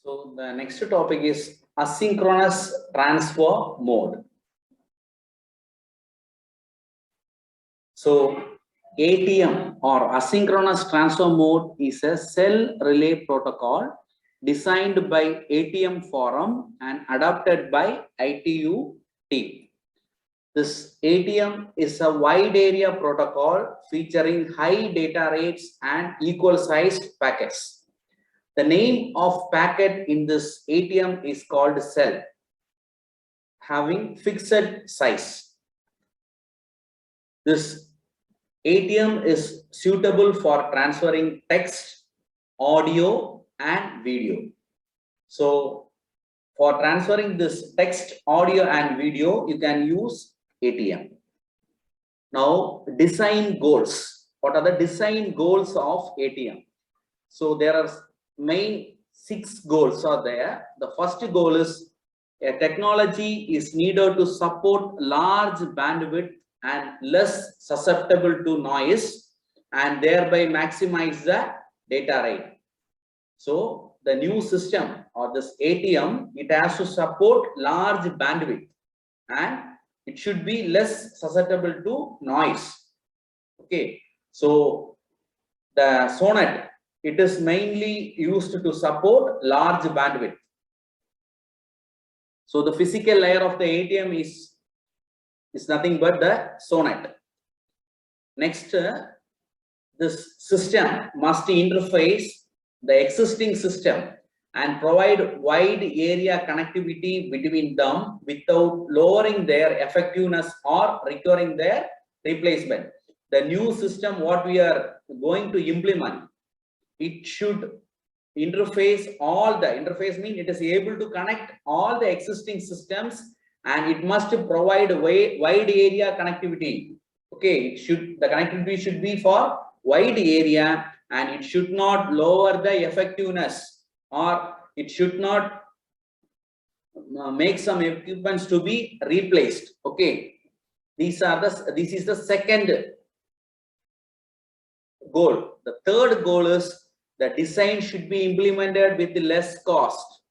So the next topic is asynchronous transfer mode. So ATM or asynchronous transfer mode is a cell relay protocol designed by ATM Forum and adopted by ITU team. This ATM is a wide area protocol featuring high data rates and equal sized packets. The name of packet in this ATM is called cell, having fixed size. This ATM is suitable for transferring text, audio, and video. So, for transferring this text, audio, and video, you can use ATM. Now, design goals. What are the design goals of ATM? So, there are main 6 goals are there. The first goal is a technology is needed to support large bandwidth and less susceptible to noise and thereby maximize the data rate. So the new system or this ATM, it has to support large bandwidth and it should be less susceptible to noise. Okay, so the SONET, it is mainly used to support large bandwidth. So the physical layer of the ATM is nothing but the SONET. Next, this system must interface the existing system and provide wide area connectivity between them without lowering their effectiveness or requiring their replacement. The new system, what we are going to implement, it should interface all the interface means it is able to connect all the existing systems and it must provide wide area connectivity. Okay, the connectivity should be for wide area and it should not lower the effectiveness or it should not make some equipments to be replaced. Okay, this is the second goal. The third goal is the design should be implemented with less cost.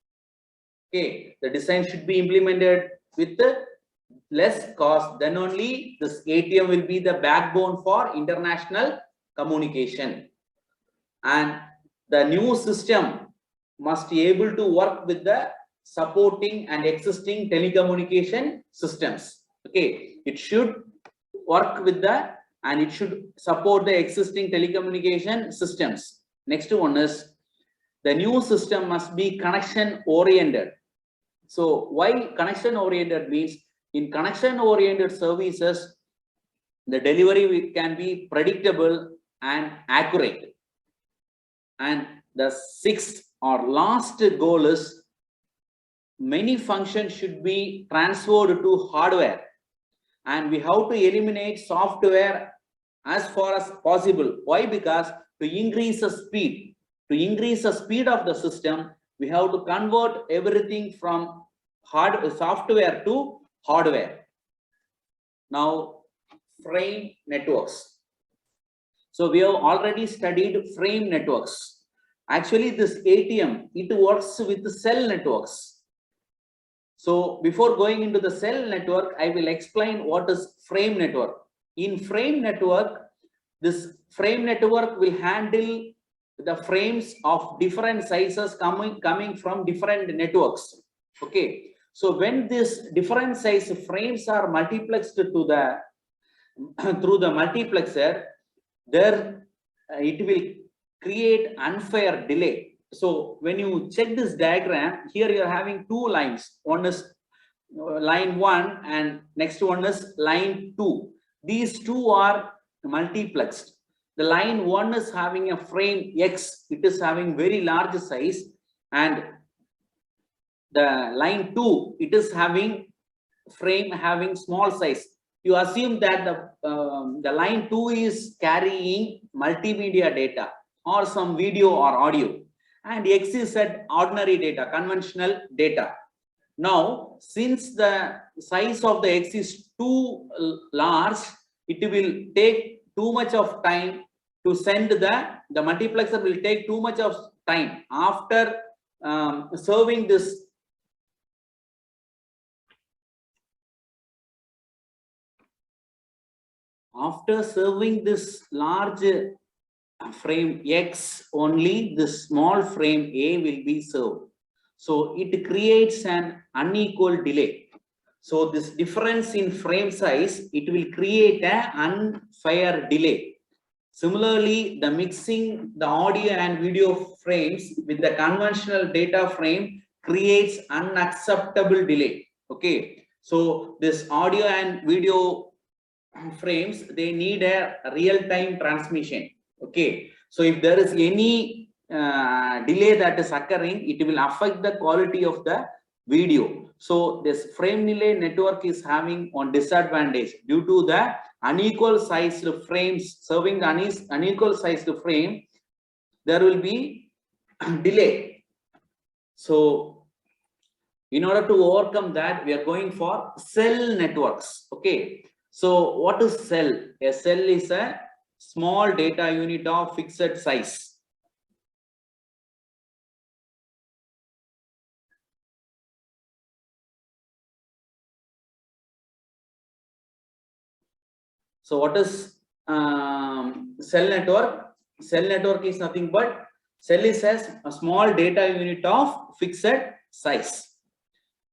Okay, the design should be implemented with less cost, then only this ATM will be the backbone for international communication. And the new system must be able to work with the supporting and existing telecommunication systems. Okay, it should work with the and it should support the existing telecommunication systems. Next one is the new system must be connection oriented. So why connection oriented means in connection oriented services, the delivery can be predictable and accurate. And the sixth or last goal is many functions should be transferred to hardware and we have to eliminate software as far as possible. Why? Because to increase the speed of the system, we have to convert everything from software to hardware. Now, frame networks. So we have already studied frame networks. Actually, this ATM, it works with the cell networks. So before going into the cell network, I will explain what is frame network. In frame network, this frame network will handle the frames of different sizes coming from different networks. Okay, so when this different size frames are multiplexed to the through the multiplexer, there it will create unfair delay. So when you check this diagram, here you are having two lines. One is line 1 and next one is line 2. These two are multiplexed. The line 1 is having a frame X, it is having very large size, and the line 2, it is having frame having small size. You assume that the line 2 is carrying multimedia data or some video or audio, and X is at ordinary data, conventional data. Now, since the size of the X is too large, it will take too much of time to send the multiplexer will take too much of time. After serving this large frame X, only this small frame A will be served. So it creates an unequal delay. So this difference in frame size, it will create an unfair delay. Similarly, the mixing the audio and video frames with the conventional data frame creates unacceptable delay. Okay, so this audio and video frames, they need a real-time transmission. Okay, so if there is any delay that is occurring, it will affect the quality of the video. So this frame delay network is having on disadvantage due to the unequal sized frames. Serving the unequal sized frame, there will be delay. So in order to overcome that, we are going for cell networks. Okay, so what is cell? A cell is a small data unit of fixed size. So what is cell network? Cell network is nothing but cell is a small data unit of fixed size.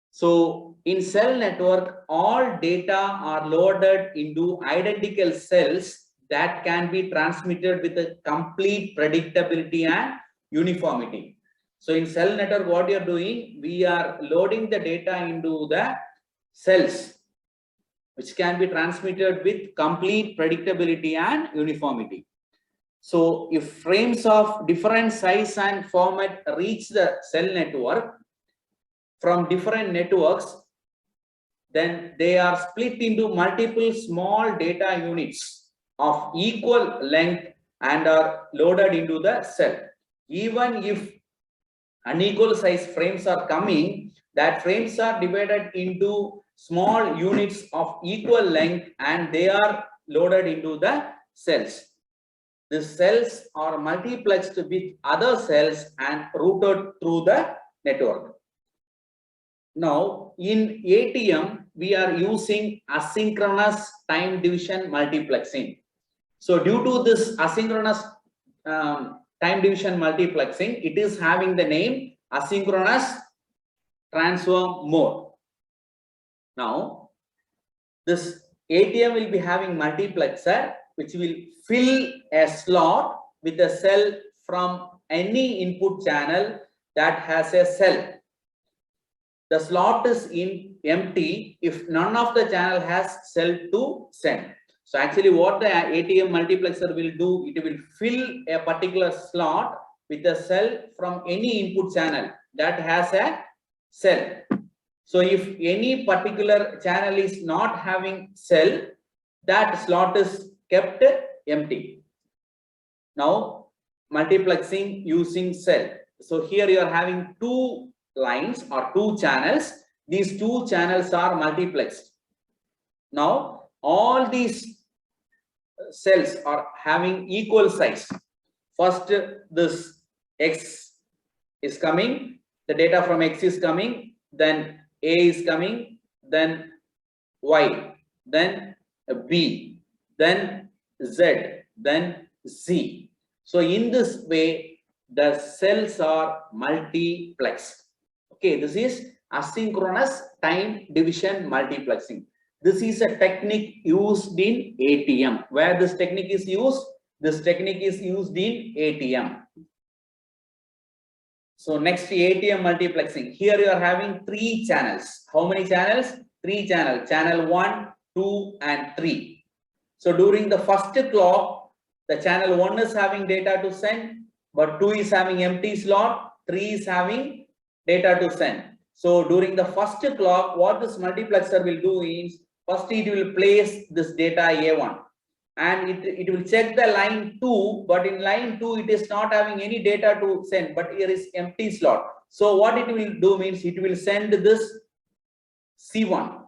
So in cell network, all data are loaded into identical cells that can be transmitted with a complete predictability and uniformity. So in cell network, what you are doing, we are loading the data into the cells which can be transmitted with complete predictability and uniformity. So if frames of different size and format reach the cell network from different networks, then they are split into multiple small data units of equal length and are loaded into the cell. Even if unequal size frames are coming, that frames are divided into small units of equal length and they are loaded into the cells. The cells are multiplexed with other cells and routed through the network. Now in ATM, we are using asynchronous time division multiplexing. So due to this asynchronous time division multiplexing, it is having the name asynchronous transfer mode. Now this ATM will be having multiplexer which will fill a slot with a cell from any input channel that has a cell. The slot is empty if none of the channel has cell to send. So actually what the ATM multiplexer will do, it will fill a particular slot with a cell from any input channel that has a cell. So if any particular channel is not having cell, that slot is kept empty. Now multiplexing using cell. So here you are having two lines or two channels. These two channels are multiplexed. Now all these cells are having equal size. First this X is coming, the data from X is coming, then A is coming, then Y, then B, then Z, then Z. So in this way the cells are multiplexed. Okay, this is asynchronous time division multiplexing. This is a technique used in ATM. Where this technique is used? This technique is used in ATM. So next, ATM multiplexing. Here you are having three channels. How many channels? Three channels. Channel 1, 2 and 3. So during the first clock, the channel 1 is having data to send, but 2 is having empty slot, 3 is having data to send. So during the first clock, what this multiplexer will do is, first it will place this data A1 and it will check the line 2, but in line 2 it is not having any data to send, but here is empty slot. So what it will do means it will send this C1.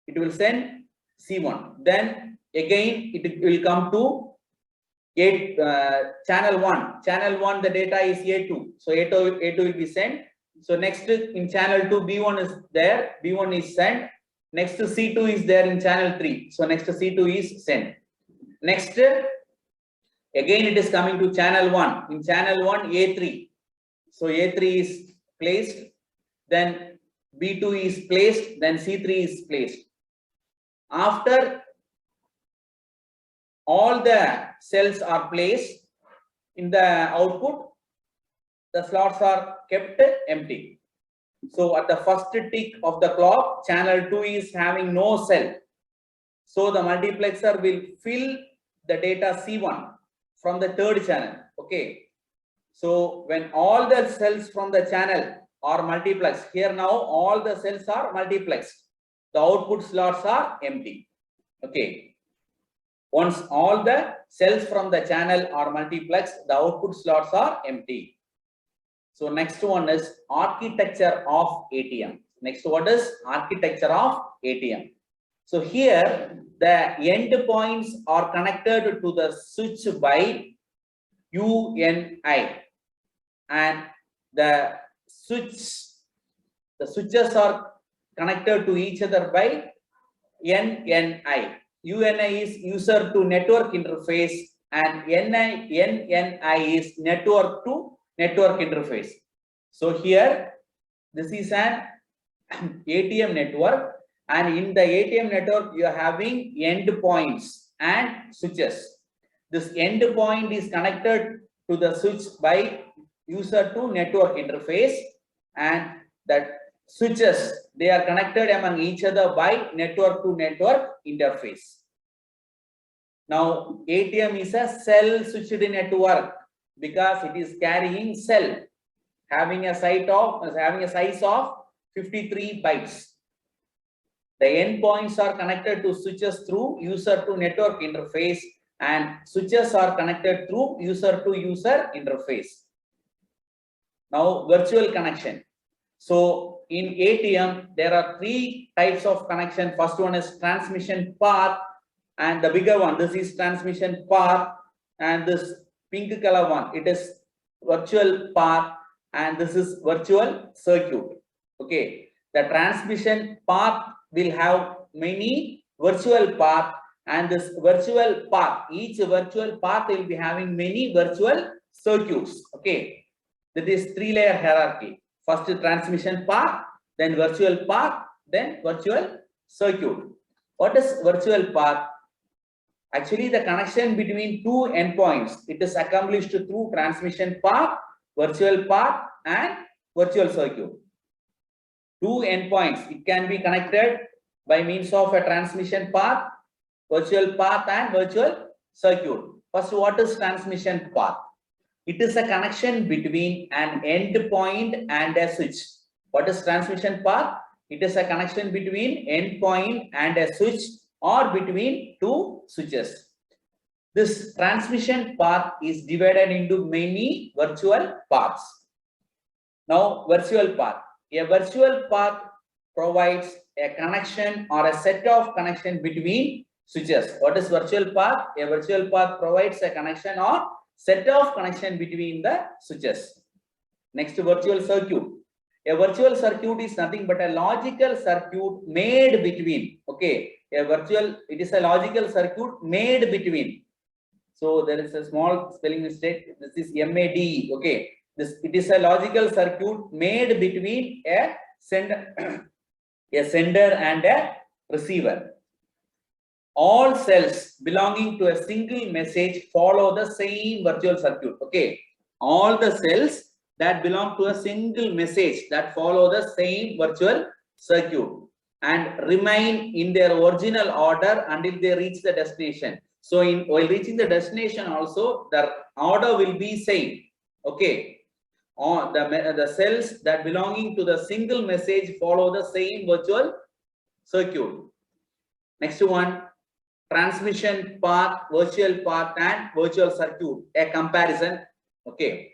It will send C1. Then again it will come to channel 1. Channel 1, the data is A2. So A2 will be sent. So next in channel 2, B1 is there, B1 is sent. Next C2 is there in channel 3. So next C2 is sent. Next, again it is coming to channel 1. In channel 1, A3. So A3 is placed, then B2 is placed, then C3 is placed. After all the cells are placed in the output, the slots are kept empty. So at the first tick of the clock, channel 2 is having no cell. So the multiplexer will fill the data C1 from the third channel. Okay. So when all the cells from the channel are multiplexed, here now all the cells are multiplexed. The output slots are empty. Okay. Once all the cells from the channel are multiplexed, the output slots are empty. So next one is architecture of ATM. Next one is architecture of ATM. So here the endpoints are connected to the switch by UNI, and the switches are connected to each other by NNI. UNI is user to network interface, and NNI is network to network interface. So here this is an ATM network, and in the ATM network you are having endpoints and switches. This endpoint is connected to the switch by user to network interface, and that switches, they are connected among each other by network to network interface. Now ATM is a cell switched network because it is carrying cell having a size of 53 bytes. The endpoints are connected to switches through user to network interface, and switches are connected through user to user interface. Now virtual connection. So in ATM there are 3 types of connection. First one is transmission path, and the bigger one, this is transmission path, and this pink color one, it is virtual path, and this is virtual circuit. Okay, the transmission path will have many virtual path, and this virtual path, each virtual path will be having many virtual circuits. Okay, that is 3-layer hierarchy. First transmission path, then virtual path, then virtual circuit. What is virtual path? Actually, the connection between 2 endpoints, it is accomplished through transmission path, virtual path, and virtual circuit. 2 endpoints, it can be connected by means of a transmission path, virtual path, and virtual circuit. First, what is transmission path? It is a connection between an endpoint and a switch. What is transmission path? It is a connection between endpoint and a switch, or between 2 switches. This transmission path is divided into many virtual paths. Now, virtual path. A virtual path provides a connection or a set of connection between switches. What is virtual path? A virtual path provides a connection or set of connection between the switches. Next, virtual circuit. A virtual circuit is nothing but a logical circuit made between. Okay, it is a logical circuit made between. So there is a small spelling mistake. This is MADE. Okay, it is a logical circuit made between a sender and a receiver. All cells belonging to a single message follow the same virtual circuit. Okay, all the cells that belong to a single message that follow the same virtual circuit and remain in their original order until they reach the destination. So while reaching the destination also, the order will be same. Okay, the cells that belonging to the single message follow the same virtual circuit. Next one, transmission path, virtual path, and virtual circuit. A comparison. Okay,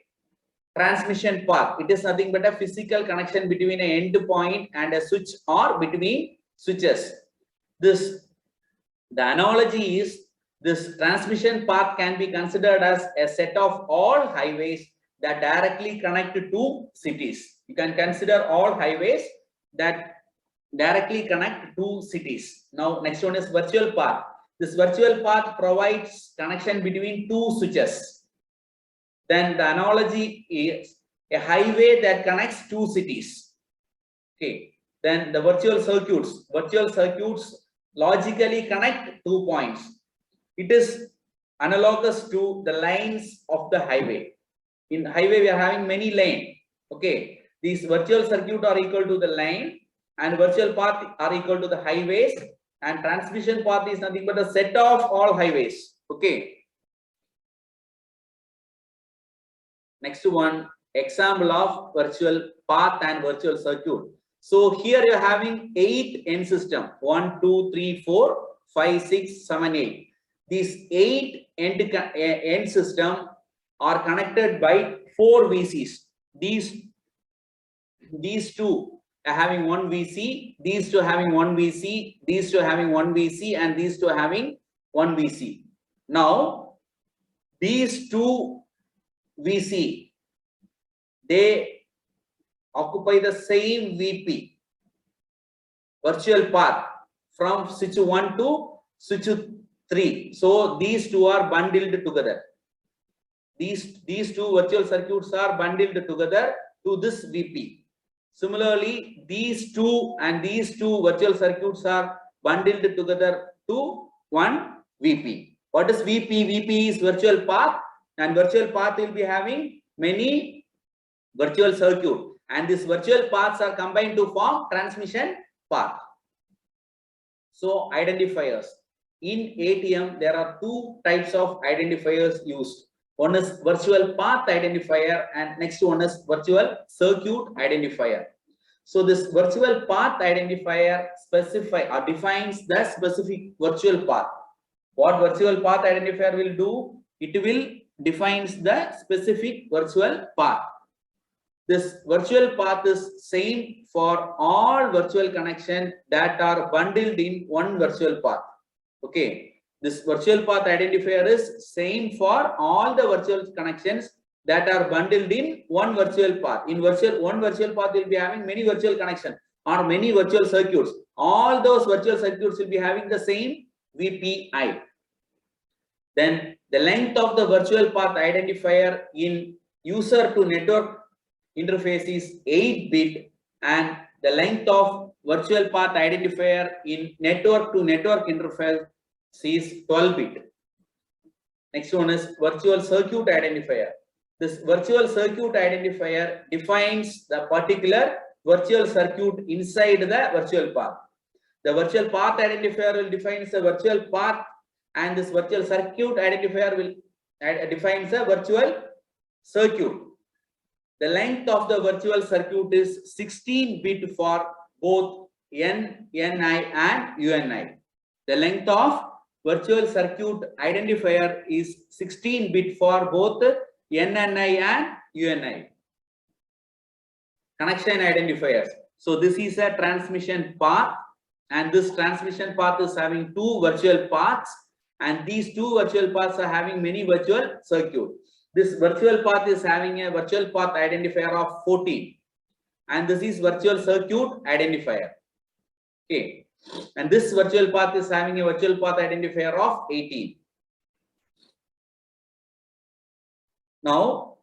transmission path, it is nothing but a physical connection between an endpoint and a switch, or between switches. The analogy is, this transmission path can be considered as a set of all highways that directly connect to 2 cities. You can consider all highways that directly connect two cities. Now, next one is virtual path. This virtual path provides connection between two switches. Then the analogy is a highway that connects two cities. Okay. Then the virtual circuits. Virtual circuits logically connect 2 points. It is analogous to the lines of the highway. In highway, we are having many lanes. Okay. These virtual circuit are equal to the line, and virtual path are equal to the highways, and transmission path is nothing but a set of all highways. Okay. Next one, example of virtual path and virtual circuit. So here you are having 8 end system, 1, 2, 3, 4, 5, 6, 7, 8. These 8 end system are connected by 4 VCs. These two are having 1 VC, these two having 1 VC, these two having 1 VC, and these two having 1 VC. Now, these two VC, they occupy the same VP, virtual path, from switch 1 to switch 3. So these two are bundled together. These two virtual circuits are bundled together to this VP. Similarly, these two and these two virtual circuits are bundled together to one VP. What is VP? VP is virtual path, and virtual path will be having many virtual circuit, and these virtual paths are combined to form transmission path. So identifiers. In ATM, there are 2 types of identifiers used. One is virtual path identifier, and next one is virtual circuit identifier. So this virtual path identifier defines the specific virtual path. What virtual path identifier will do? It will defines the specific virtual path. This virtual path is same for all virtual connections that are bundled in one virtual path. Okay. This virtual path identifier is same for all the virtual connections that are bundled in one virtual path. In one virtual path will be having many virtual connections or many virtual circuits. All those virtual circuits will be having the same VPI. Then the length of the virtual path identifier in user to network interface is 8-bit, and the length of virtual path identifier in network to network interface is 12-bit. Next one is virtual circuit identifier. This virtual circuit identifier defines the particular virtual circuit inside the virtual path. The virtual path identifier will define the virtual path, and this virtual circuit identifier will defines a virtual circuit. The length of the virtual circuit is 16-bit for both NNI and UNI. The length of virtual circuit identifier is 16-bit for both NNI and UNI. Connection identifiers. So this is a transmission path, and this transmission path is having 2 virtual paths, and these 2 virtual paths are having many virtual circuits. This virtual path is having a virtual path identifier of 14, and this is virtual circuit identifier. Okay, and this virtual path is having a virtual path identifier of 18. Now,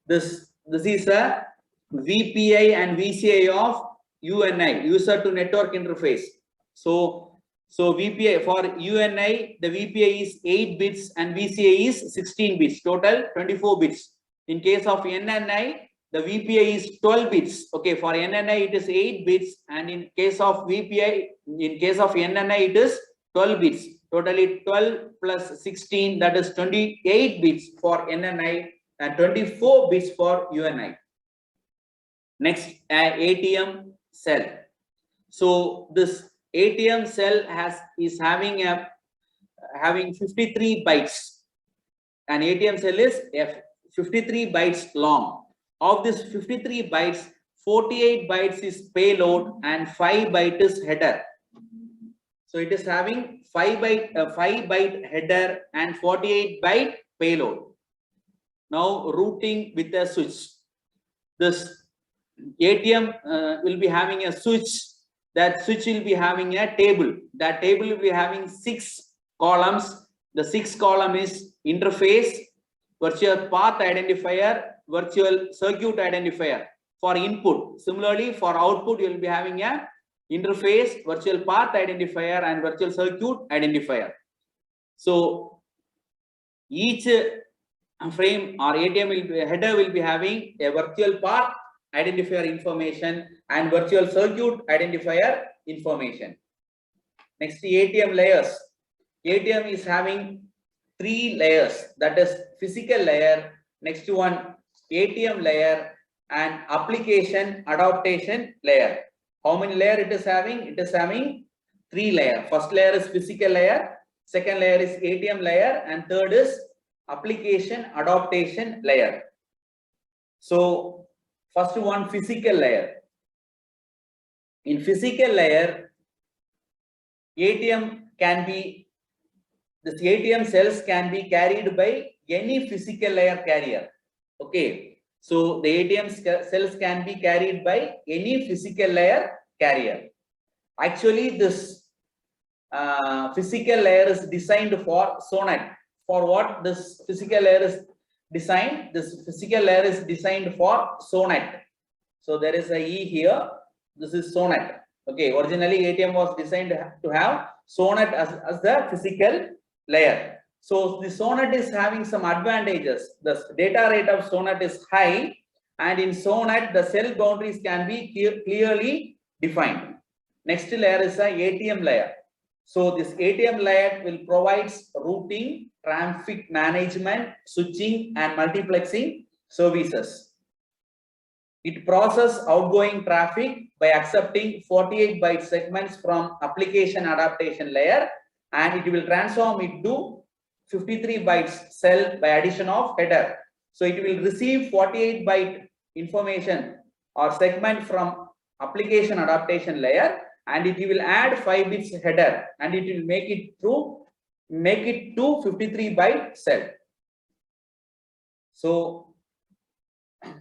this is a VPI and VCI of UNI, user to network interface. So VPI for UNI, the VPI is 8 bits and VCI is 16 bits, total 24 bits. In case of NNI, the VPI is 12 bits. Okay, for NNI it is 8 bits, and in case of VPI, in case of NNI it is 12 bits. Totally 12 plus 16, that is 28 bits for NNI and 24 bits for UNI. Next, ATM cell. So this ATM cell is having 53 bytes. An ATM cell is 53 bytes long. Of this 53 bytes, 48 bytes is payload and 5 bytes is header. So it is having 5 byte header and 48 byte payload. Now routing with a switch. This ATM will be having a switch. That switch will be having a table. That table will be having 6 columns. The 6th column is interface, virtual path identifier, virtual circuit identifier for input. Similarly, for output, you will be having a interface, virtual path identifier, and virtual circuit identifier. So each frame or ATM will be, header will be having a virtual path identifier information and virtual circuit identifier information. Next, the ATM layers. ATM is having 3 layers, that is physical layer, next one ATM layer, and application adaptation layer. How many layer it is having? It is having 3 layers. First layer is physical layer, second layer is ATM layer, and third is application adaptation layer. So first one, physical layer. In physical layer, ATM can be, this ATM cells can be carried by any physical layer carrier. Okay, so the ATM cells can be carried by any physical layer carrier. Actually, this physical layer is designed for SONET. For what this physical layer is designed? This physical layer is designed for SONET. So there is a E here. This is SONET. Okay, originally ATM was designed to have SONET as the physical layer. So the SONET is having some advantages. The data rate of SONET is high, and in SONET the cell boundaries can be clearly defined. Next layer is the ATM layer. So this ATM layer will provide routing, traffic management, switching, and multiplexing services. It processes outgoing traffic by accepting 48-byte segments from application adaptation layer, and it will transform it to 53 bytes cell by addition of header. So it will receive 48-byte information or segment from application adaptation layer, and it will add 5 bits header, and it will make it to 53-byte cell. So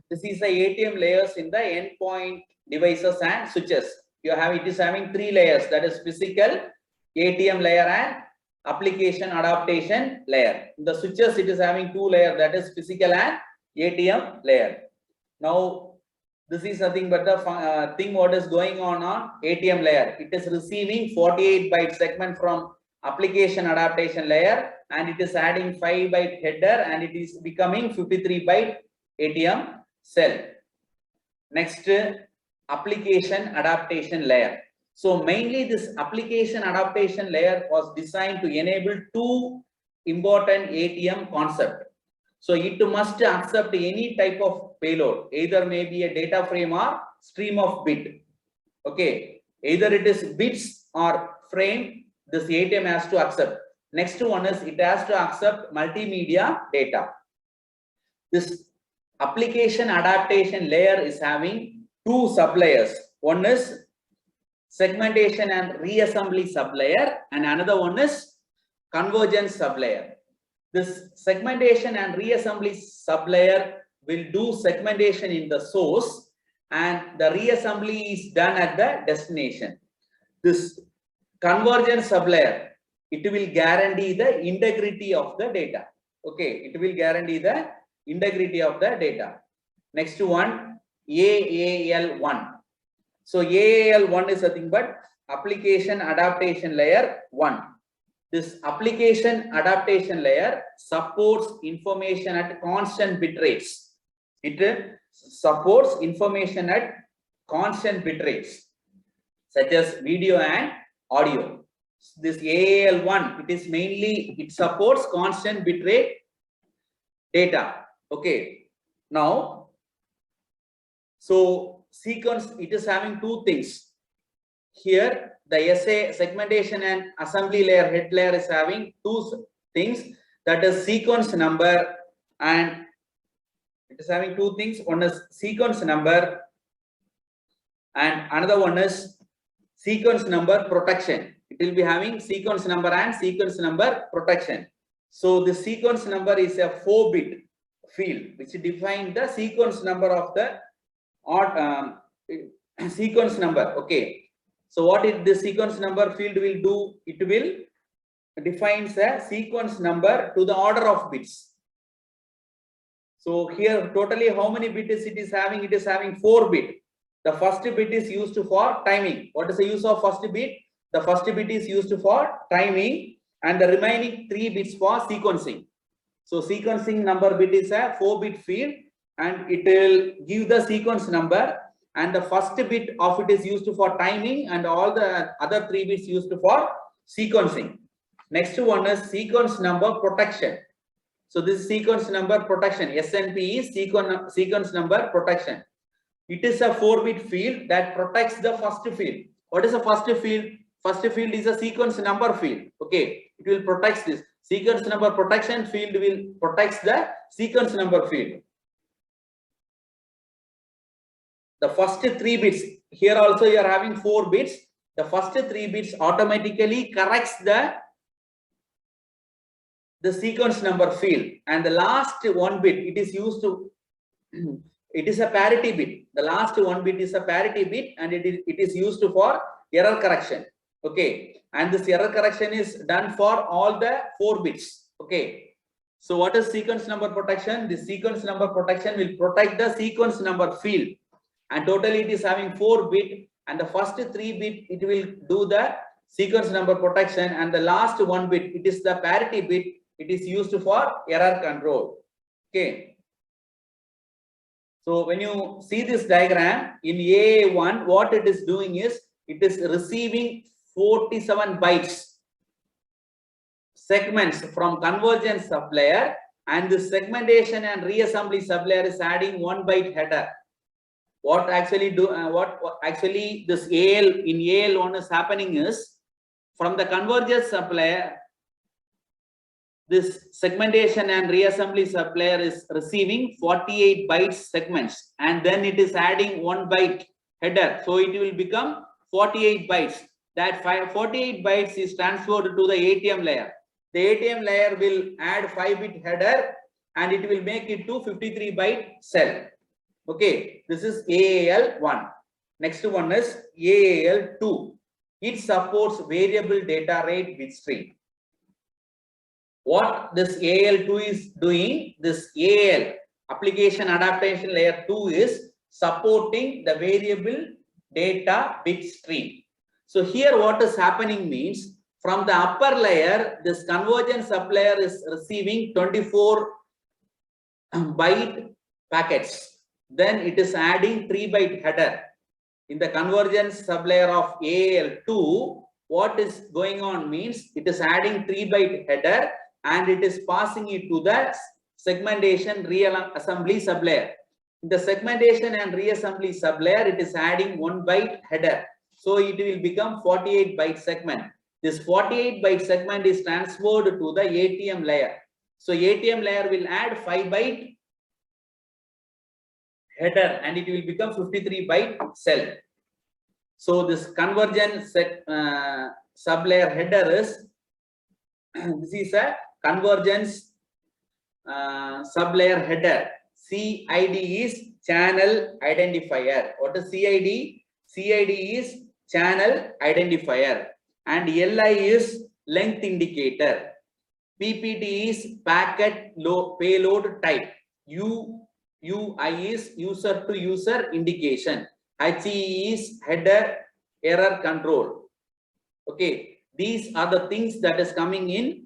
this is the ATM layers in the endpoint devices and switches. It is having 3 layers, that is physical, ATM layer, and application adaptation layer. In the switches, it is having 2 layers, that is physical and ATM layer. Now this is nothing but the thing what is going on ATM layer. It is receiving 48-byte segment from application adaptation layer, and it is adding 5-byte header, and it is becoming 53-byte ATM cell. Next, application adaptation layer. So mainly this application adaptation layer was designed to enable 2 important ATM concepts. So it must accept any type of payload, either maybe a data frame or stream of bit. Okay, either it is bits or frame, this ATM has to accept. Next one is it has to accept multimedia data. This application adaptation layer is having 2 sublayers. One is segmentation and reassembly sublayer, and another one is convergence sublayer. This segmentation and reassembly sublayer will do segmentation in the source, and the reassembly is done at the destination. This convergence sublayer, it will guarantee the integrity of the data. Okay, it will guarantee the integrity of the data. Next one, AAL1. So AAL1 is nothing but application adaptation layer 1. This application adaptation layer supports information at constant bit rates. It supports information at constant bit rates, such as video and audio. This AAL1, it supports constant bit rate data. Okay. Now, so sequence, it is having 2 things. Here, the SA segmentation and assembly layer head layer is having 2 things, that is sequence number, and it is having 2 things. One is sequence number, and another one is sequence number protection. It will be having sequence number and sequence number protection. So the sequence number is a 4-bit field which defines the sequence number of the or sequence number. Okay, so what is the sequence number field will do? It will defines a sequence number to the order of bits. So here totally how many bits it is having? It is having 4 bit. The first bit is used for timing. What is the use of first bit? The first bit is used for timing and the remaining 3 bits for sequencing. So sequencing number bit is a 4-bit field and it will give the sequence number, and the first bit of it is used for timing and all the other 3 bits used for sequencing. Next one is sequence number protection. So this is sequence number protection. SNP is sequence number protection. It is a 4-bit field that protects the first field. What is the first field? First field is a sequence number field. Okay, it will protect this. Sequence number protection field will protect the sequence number field. The first 3 bits, here also you are having 4 bits. The first 3 bits automatically corrects the sequence number field, and the last 1 bit it is used to it is a parity bit. The last 1 bit is a parity bit and it is used for error correction. Okay, and this error correction is done for all the 4 bits. Okay, so what is sequence number protection? The sequence number protection will protect the sequence number field, and totally it is having 4 bit, and the first 3 bit it will do the sequence number protection, and the last 1 bit it is the parity bit. It is used for error control. Okay, so when you see this diagram in AA1, what it is doing is it is receiving 47 bytes segments from convergence sublayer, and the segmentation and reassembly sublayer is adding 1 byte header. What actually this AL in AL1 is happening is, from the convergence sublayer, this segmentation and reassembly sublayer is receiving 48 bytes segments, and then it is adding 1 byte header, so it will become 48 bytes. That 48 bytes is transferred to the ATM layer. The ATM layer will add 5-bit header and it will make it to 53 byte cell. Okay, this is AAL1. Next one is AAL2. It supports variable data rate bit stream. What this AAL2 is doing, this AAL application adaptation layer 2 is supporting the variable data bit stream. So here what is happening means, from the upper layer, this convergence sublayer is receiving 24 byte packets. Then it is adding 3 byte header. In the convergence sublayer of AAL2, what is going on means it is adding 3 byte header and it is passing it to the segmentation reassembly sublayer. In the segmentation and reassembly sublayer, it is adding 1 byte header. So it will become 48 byte segment. This 48 byte segment is transferred to the ATM layer. So ATM layer will add 5 byte header and it will become 53 byte cell. So this convergence sublayer header is, this is a convergence sublayer header. CID is channel identifier. What is CID? CID is channel identifier, and LI is length indicator. PPT is packet payload type. UI is user to user indication. HE is header error control. Okay, these are the things that is coming in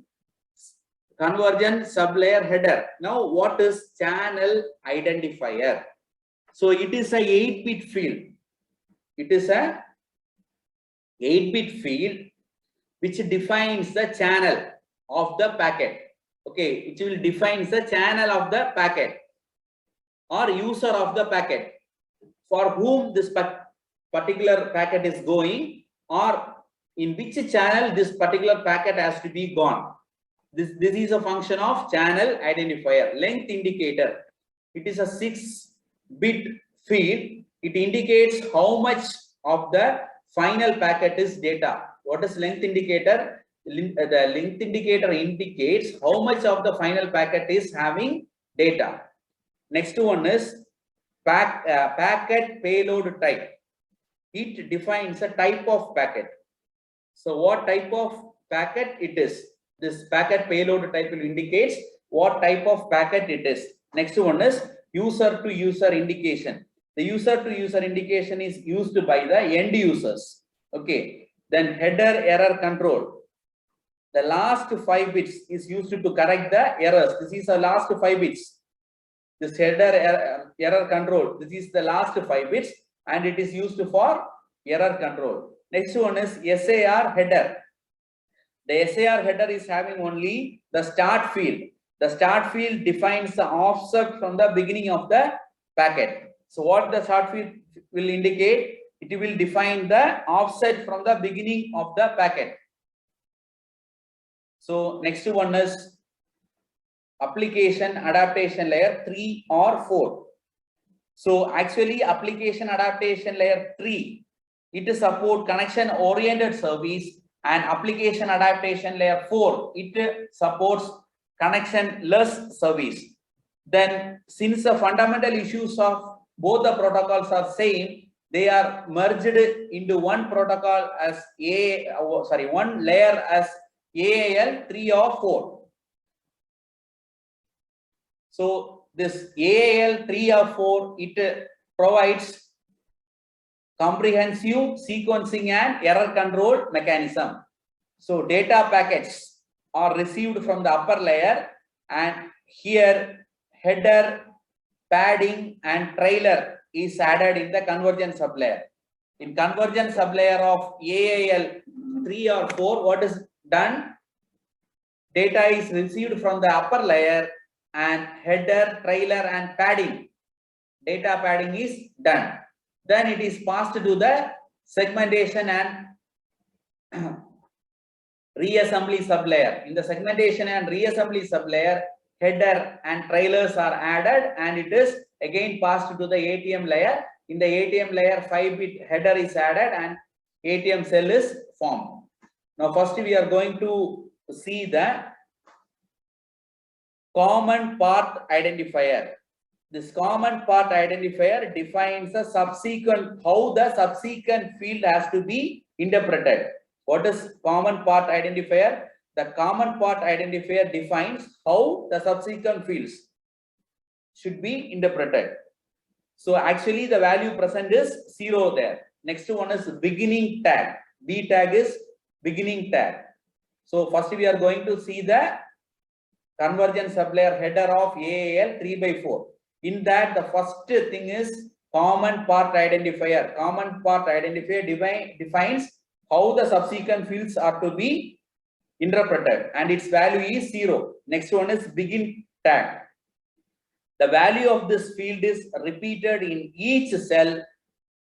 convergence sublayer header. Now what is channel identifier? So it is a 8-bit field. It is a 8-bit field which defines the channel of the packet. Okay, it will define the channel of the packet or user of the packet, for whom this particular packet is going, or in which channel this particular packet has to be gone. This is a function of channel identifier. Length indicator, it is a 6-bit field. It indicates how much of the final packet is data. What is length indicator? The length indicator indicates how much of the final packet is having data. Next one is packet payload type. It defines a type of packet. So what type of packet it is? This packet payload type will indicates what type of packet it is. Next one is user to user indication. The user to user indication is used by the end users. Okay. Then header error control. The last 5 bits is used to correct the errors. This is the last 5 bits. This header error control. This is the last 5 bits and it is used for error control. Next one is SAR header. The SAR header is having only the start field. The start field defines the offset from the beginning of the packet. So what the start field will indicate? It will define the offset from the beginning of the packet. So next one is application adaptation layer 3 or 4. So actually application adaptation layer 3, it support connection oriented service, and application adaptation layer 4, it supports connection less service. Then since the fundamental issues of both the protocols are same, they are merged into one protocol as one layer as AAL 3 or 4. So this AAL 3 or 4, it provides comprehensive sequencing and error control mechanism. So data packets are received from the upper layer, and here header, padding and trailer is added in the convergence sublayer. In convergence sublayer of AAL 3 or 4, what is done? Data is received from the upper layer and header, trailer and padding. Data padding is done. Then it is passed to the segmentation and reassembly sublayer. In the segmentation and reassembly sublayer, header and trailers are added and it is again passed to the ATM layer. In the ATM layer, 5-bit header is added and ATM cell is formed. Now first we are going to see the common part identifier. This common part identifier defines the subsequent, how the subsequent field has to be interpreted. What is common part identifier? The common part identifier defines how the subsequent fields should be interpreted. So actually the value present is 0 there. Next one is beginning tag. B tag is beginning tag. So first we are going to see the convergence sublayer header of AAL 3/4. In that, the first thing is common part identifier. Common part identifier defines how the subsequent fields are to be interpreted and its value is 0. Next one is begin tag. The value of this field is repeated in each cell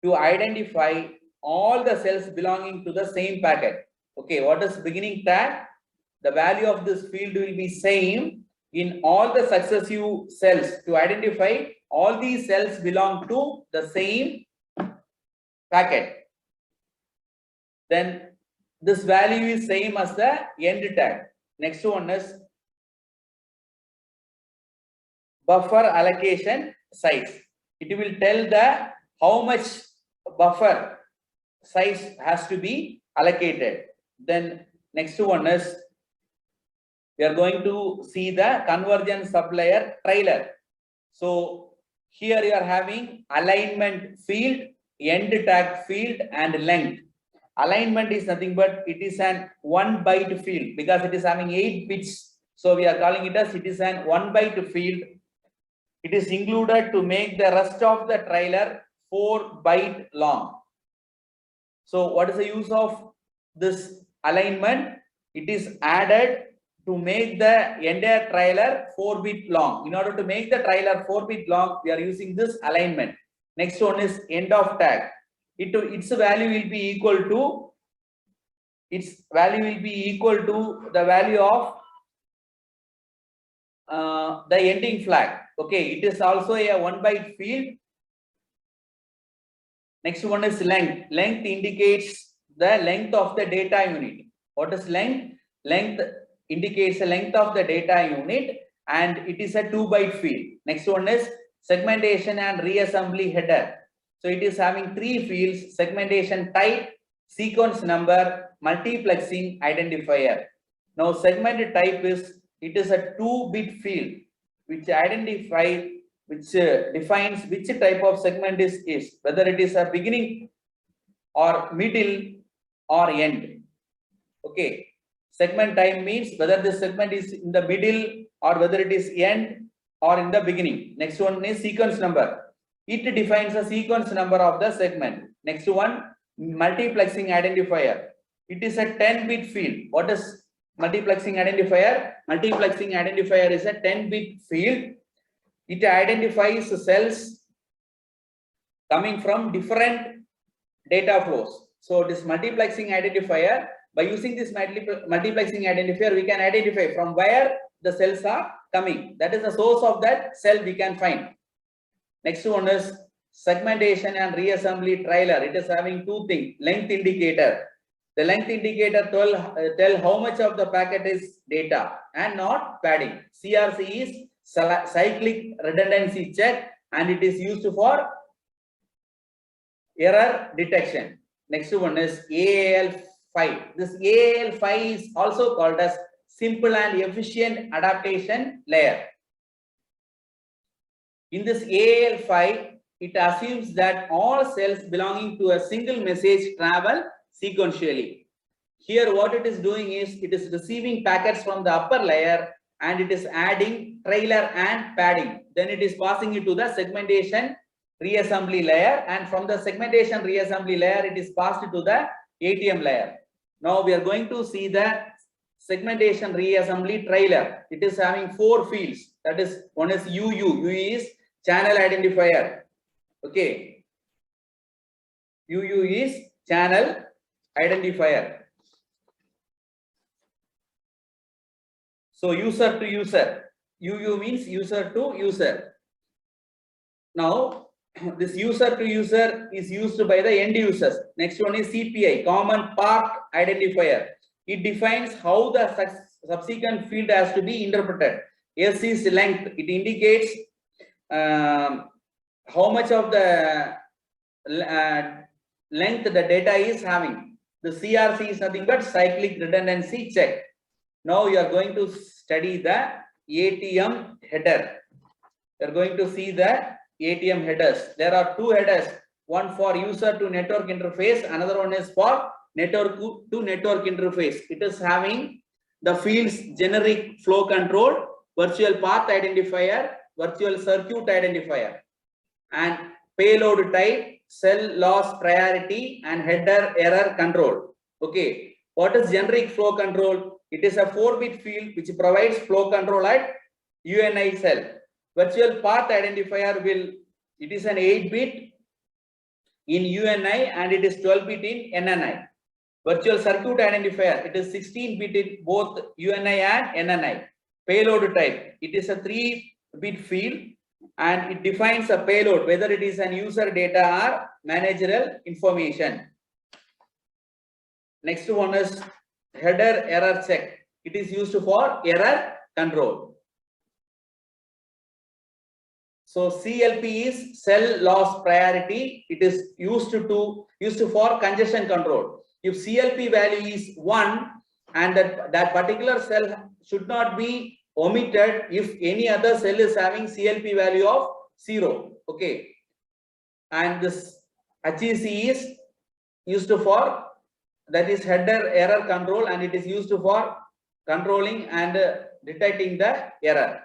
to identify all the cells belonging to the same packet. Okay, what is beginning tag? The value of this field will be same in all the successive cells to identify all these cells belong to the same packet. Then this value is same as the end tag. Next one is buffer allocation size. It will tell the how much buffer size has to be allocated. Then next one is we are going to see the convergence sublayer trailer. So here you are having alignment field, end tag field and length. Alignment is nothing but it is an 1 byte field because it is having 8 bits. So we are calling it as it is an 1 byte field. It is included to make the rest of the trailer 4 byte long. So what is the use of this alignment? It is added to make the entire trailer 4-bit long. In order to make the trailer 4-bit long, we are using this alignment. Next one is end of tag. Its value will be equal to the value of the ending flag. Okay, it is also a 1 byte field. Next one is length. Length indicates the length of the data unit. What is length? Length indicates the length of the data unit and it is a 2 byte field. Next one is segmentation and reassembly header. So it is having three fields: segmentation type, sequence number, multiplexing identifier. Now segment type is, it is a 2-bit field which defines which type of segment is, whether it is a beginning or middle or end. Okay, segment time means whether the segment is in the middle or whether it is end or in the beginning. Next one is sequence number. It defines a sequence number of the segment. Next one, multiplexing identifier. It is a 10-bit field. What is multiplexing identifier? Multiplexing identifier is a 10-bit field. It identifies cells coming from different data flows. So this multiplexing identifier, by using this multiplexing identifier, we can identify from where the cells are coming. That is the source of that cell we can find. Next one is segmentation and reassembly trailer. It is having two things: length indicator. The length indicator tell how much of the packet is data and not padding. CRC is cyclic redundancy check, and it is used for error detection. Next one is AAL5. This AAL5 is also called as simple and efficient adaptation layer. In this AAL5, it assumes that all cells belonging to a single message travel sequentially. Here what it is doing is, it is receiving packets from the upper layer and it is adding trailer and padding. Then it is passing it to the segmentation reassembly layer, and from the segmentation reassembly layer it is passed to the ATM layer. Now we are going to see the segmentation reassembly trailer. It is having 4 fields. That is, one is UU. UU is channel identifier. Okay. UU is channel identifier. So user to user. UU means user to user. Now this user to user is used by the end users. Next one is CPI, common part identifier. It defines how the subsequent field has to be interpreted. S is length. It indicates how much of the length the data is having. The CRC is nothing but cyclic redundancy check. Now you are going to study the ATM header. You are going to see the ATM headers. There are 2 headers, one for user to network interface, another one is for network to network interface. It is having the fields generic flow control, virtual path identifier, virtual circuit identifier, and payload type, cell loss priority, and header error control. Okay, what is generic flow control? It is a 4-bit field which provides flow control at UNI cell. Virtual path identifier it is an 8-bit in UNI and it is 12-bit in NNI. Virtual circuit identifier, it is 16-bit in both UNI and NNI. Payload type, it is a 3-bit field and it defines a payload, whether it is an user data or managerial information. Next one is header error check. It is used for error control. So CLP is cell loss priority. It is used for congestion control. If CLP value is 1 and that particular cell should not be omitted if any other cell is having CLP value of 0. Okay. And this HEC is used for, that is header error control, and it is used for controlling and detecting the error.